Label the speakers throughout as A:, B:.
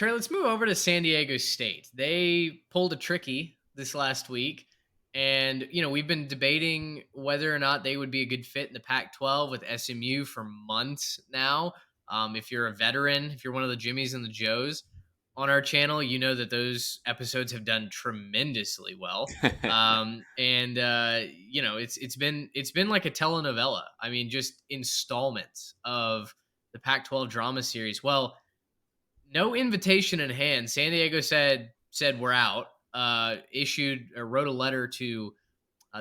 A: Trey, let's move over to San Diego State. They pulled a tricky this last week. And, we've been debating whether or not they would be a good fit in the Pac 12 with SMU for months now. If you're a veteran, if you're one of the Jimmies and the Joes on our channel, you know that those episodes have done tremendously well. It's been like a telenovela. I mean, just installments of the Pac 12 drama series. Well, no invitation in hand. San Diego said we're out. Issued or wrote a letter to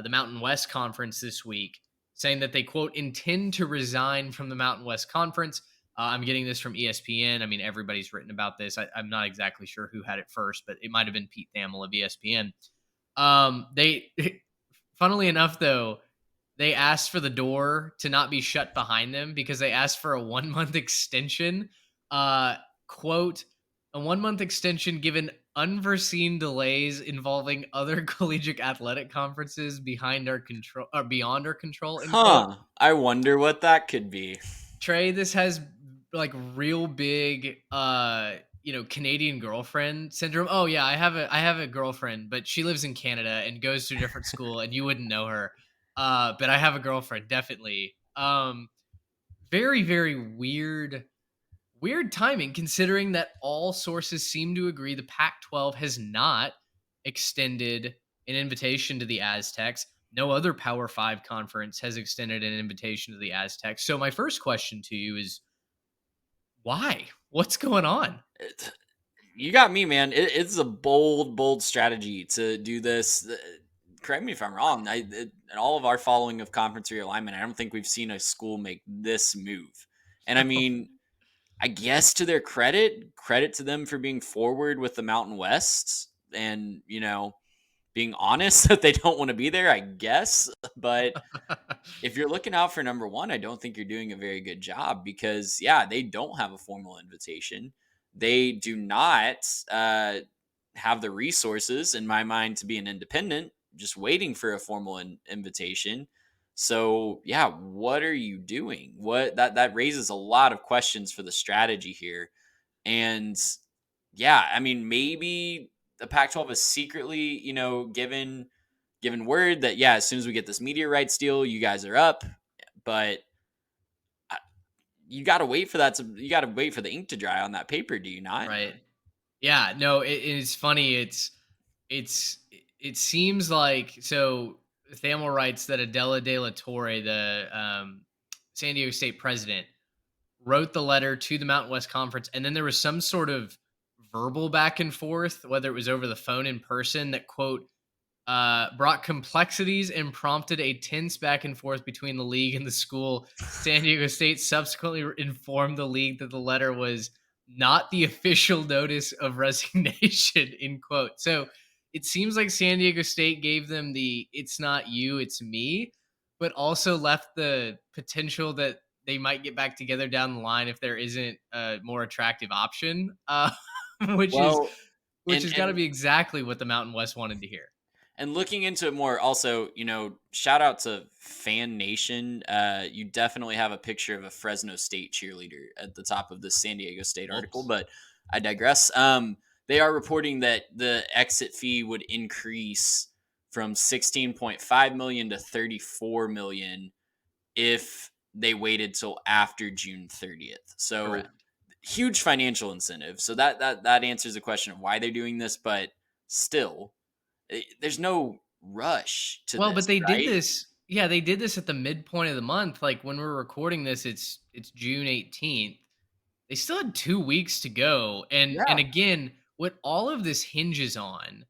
A: the Mountain West Conference this week, saying that they quote intend to resign from the Mountain West Conference. I'm getting this from ESPN. I mean, everybody's written about this. I'm not exactly sure who had it first, but it might have been Pete Thamel of ESPN. They, funnily enough, though, they asked for the door to not be shut behind them because they asked for a 1 month extension. Quote, a 1 month extension given unforeseen delays involving other collegiate athletic conferences behind our control or beyond our control, end quote.
B: Huh. I wonder what that could be.
A: Trey, this has like real big Canadian girlfriend syndrome. Oh yeah, I have a girlfriend, but she lives in Canada and goes to a different school and you wouldn't know her. But I have a girlfriend, definitely. Very, very weird timing considering that all sources seem to agree the Pac 12 has not extended an invitation to the Aztecs. No other Power Five conference has extended an invitation to the Aztecs. So, my first question to you is why? What's going on?
B: You got me, man. It's a bold strategy to do this. Correct me if I'm wrong. In all of our following of conference realignment, I don't think we've seen a school make this move. And I mean, I guess to their credit to them for being forward with the Mountain West and, being honest that they don't want to be there, I guess. But if you're looking out for number one, I don't think you're doing a very good job because, yeah, they don't have a formal invitation. They do not have the resources, in my mind, to be an independent, just waiting for a formal invitation. So, yeah, what are you doing? What that raises a lot of questions for the strategy here. And yeah, I mean, maybe the Pac-12 is secretly, given word that, yeah, as soon as we get this media rights deal, you guys are up. But you got to wait for you got to wait for the ink to dry on that paper, do you not?
A: Right. Yeah, no, it's funny. It's it seems like so Thamel writes that Adela De La Torre, the San Diego State president, wrote the letter to the Mountain West Conference, and then there was some sort of verbal back and forth, whether it was over the phone in person, that quote brought complexities and prompted a tense back and forth between the league and the school. San Diego State subsequently informed the league that the letter was not the official notice of resignation, in quote. So it seems like San Diego State gave them the "it's not you, it's me," but also left the potential that they might get back together down the line if there isn't a more attractive option, which is
B: Well,
A: which
B: and
A: has got to
B: and
A: be exactly what the Mountain West wanted to hear.
B: and looking into it more, also, shout out to Fan Nation. You definitely have a picture of a Fresno State cheerleader at the top of the San Diego State article,
A: Whoops.
B: but I digress. They are reporting that the exit fee would increase from 16.5 million to 34 million if they waited till after June 30th. So
A: Correct.
B: huge financial incentive. So that answers the question of why they're doing this, but still, there's no rush to
A: Well,
B: this,
A: but they did
B: right?
A: this. Yeah, they did this at the midpoint of the month. Like when we're recording this, it's June 18th. They still had 2 weeks to go. And
B: Yeah.
A: again, what all of this hinges on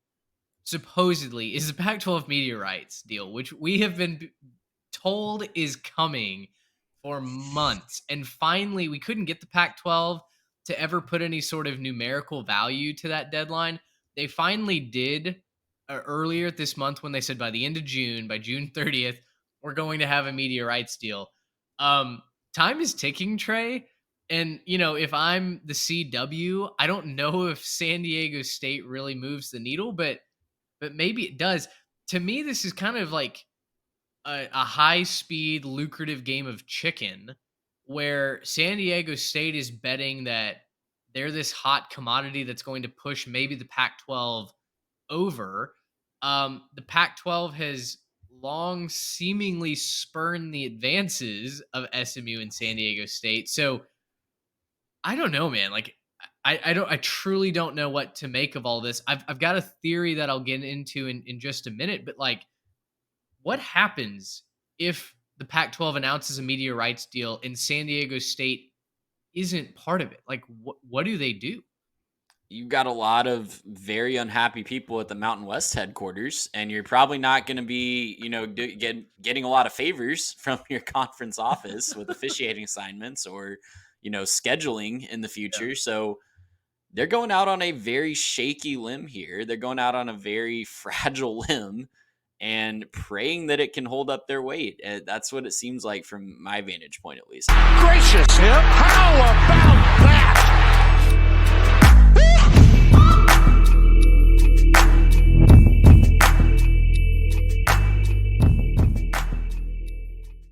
A: supposedly is the Pac-12 media rights deal, which we have been told is coming for months. And finally, we couldn't get the Pac-12 to ever put any sort of numerical value to that deadline. They finally did earlier this month when they said by the end of June, by June 30th, we're going to have a media rights deal. Um, Time is ticking, Trey. And if I'm the CW, I don't know if San Diego State really moves the needle, but maybe it does. To me, this is kind of like a high speed, lucrative game of chicken where San Diego State is betting that they're this hot commodity that's going to push maybe the Pac-12 over. The Pac-12 has long seemingly spurned the advances of SMU and San Diego State. So I don't know, man. Like I truly don't know what to make of all this. I've got a theory that I'll get into in just a minute, but like what happens if the Pac-12 announces a media rights deal and San Diego State isn't part of it? Like what do they do?
B: You've got a lot of very unhappy people at the Mountain West headquarters, and you're probably not going to be, getting a lot of favors from your conference office with officiating assignments or, scheduling in the
A: Yeah.
B: future. So they're going out on a very shaky limb here. They're going out on a very fragile limb and praying that it can hold up their weight. That's what it seems like from my vantage point, at least.
C: Gracious him. How about that?